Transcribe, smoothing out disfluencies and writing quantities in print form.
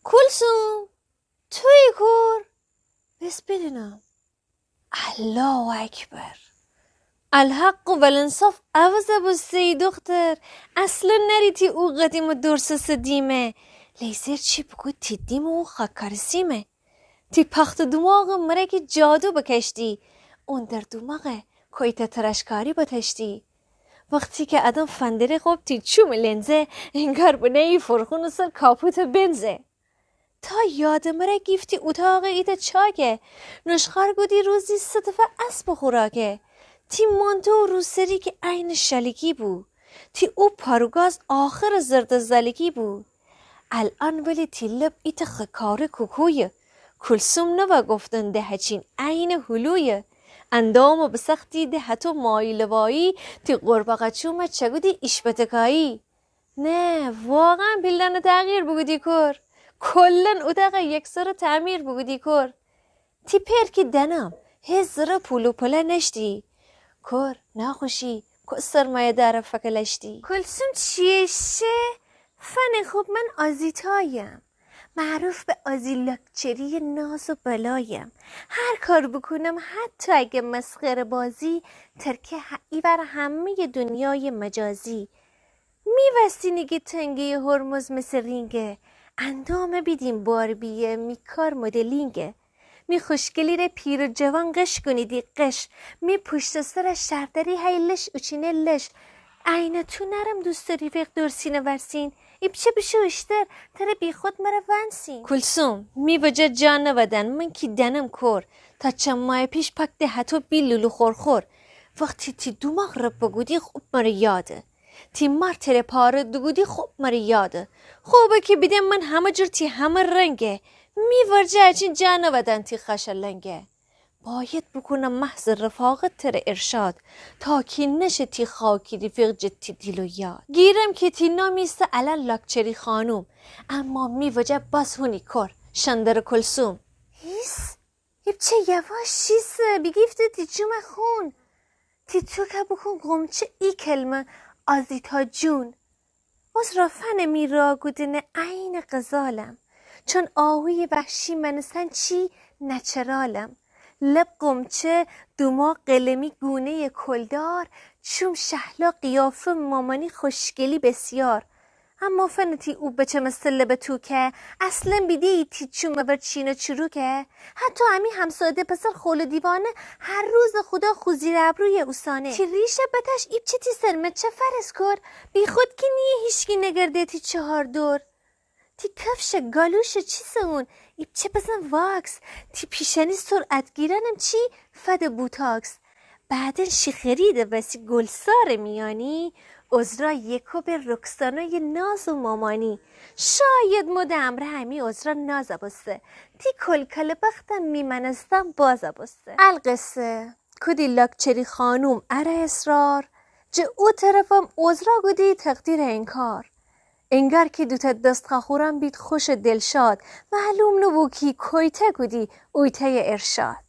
کلسوم توی کور بس بدونم. الله اکبر. الحق و الانصاف عوض بستی دختر. اصلا نریتی او قدیم و درسس دیمه. لیزر چی بگو تی دیم و خاکارسیمه. تی پخت دماغ مرک جادو بکشتی. اون در دماغه کویت ترشکاری بتشتی. وقتی که ادم فندره خوب تی چوم لنزه انگار بنهی فرخون سر کاپوت بنزه. تا یادم را گیفتی اتاق ایت چاکه. نشخار گودی روزی صدفه اسب خوراکه. تی مانتو روسری که عین شلیکی بود. تی او پاروگاز آخر زرد زلیکی بود. الان ولی تی لب ایت خکار کوکویه. کلسوم نوا گفتن ده هچین عین هلویه. اندامو بسختی ده هتو مایلوایی تی قرباقا چومه چگودی ایشبتکایی. نه واقعا بیلدن تغییر بگودی کر. کلن اتاق یک سر تعمیر بگودی کر. تی پیر که دنم هزر پولو پله نشتی. کر نخوشی که سرمایه داره فکلشتی. کلسوم چیشه؟ فن خوب من آزیتایم. معروف به آزی لکچری ناز و بلایم. هر کار بکنم حتی اگه مسخره بازی ترکه ایور همه دنیای مجازی. میوستی نگه تنگه هرمز مثل رینگه. اندام بیدیم باربیه میکار مدلینگه. می خوشگلی ره پیر و جوان قش کنیدی قش. می پشت سر شردری های لش اچینه لش. اینه تو نرم دوست رفیق درسینه ورسین. ای بچه بشه اشتر تره بی خود مره ونسین. کلسوم می وجه جان نودن من کی دنم کر. تا چند ماه پیش پک ده حتو بی لولو خورخور. وقتی تی دوماغ رو بگودی خوب مره یاده. تی مار تره پاره دگودی خوب مره یاده. خوبه که بیدم من همه جور تی همه رنگه. می ورجه اچین جان نودن تی خشلنگه. باید بکنم محض رفاقت تر ارشاد تا کی نشه تی خاکی رفیق جتی دیل و یاد. گیرم که تی نامیسته الان لاکچری خانوم. اما می وجه باز هونی کر شندر کلسوم. هیس چه یواش شیسه بگیفته تی چوم خون. تی تو که بکن گمچه ای کلمه آزیتا جون. از رافن می را گودنه عین غزالم. چون آهوی وحشی منستن چی نچرالم. لب قمچه دماغ قلمی گونه کلدار. چوم شهلا قیافه مامانی خوشگلی بسیار. اما فنتی او بچه مثل لب تو که اصلا بیدی تی چوم بر چین و چرو که حتی امی همساده پسر خول دیوانه هر روز خدا خوزیر ابروی اوسانه. تی ریشه بتش ایب چه تی سرمه چه فرس کر بی خود که نیه هیشگی نگرده تی چهار دور. تی کفش گالوش چیسه اون ایب چه بزن واکس. تی پیشنی سرعت گیرنم چی فد بوتاکس. بعدن شی خریده وسی گلسار میانی. ازرا یکو به رکسانای ناز و مامانی. شاید مد امره همی ازرا نازه بسته. تی کل بختم میمنستم بازه بسته. القصه کدی لاکچری خانوم اره اصرار. جه او طرفم ازرا گودی تقدیر انکار. انگار که دوتا دست خورم بید خوش دلشاد. معلوم نبو کی کویته گودی اویته ارشاد.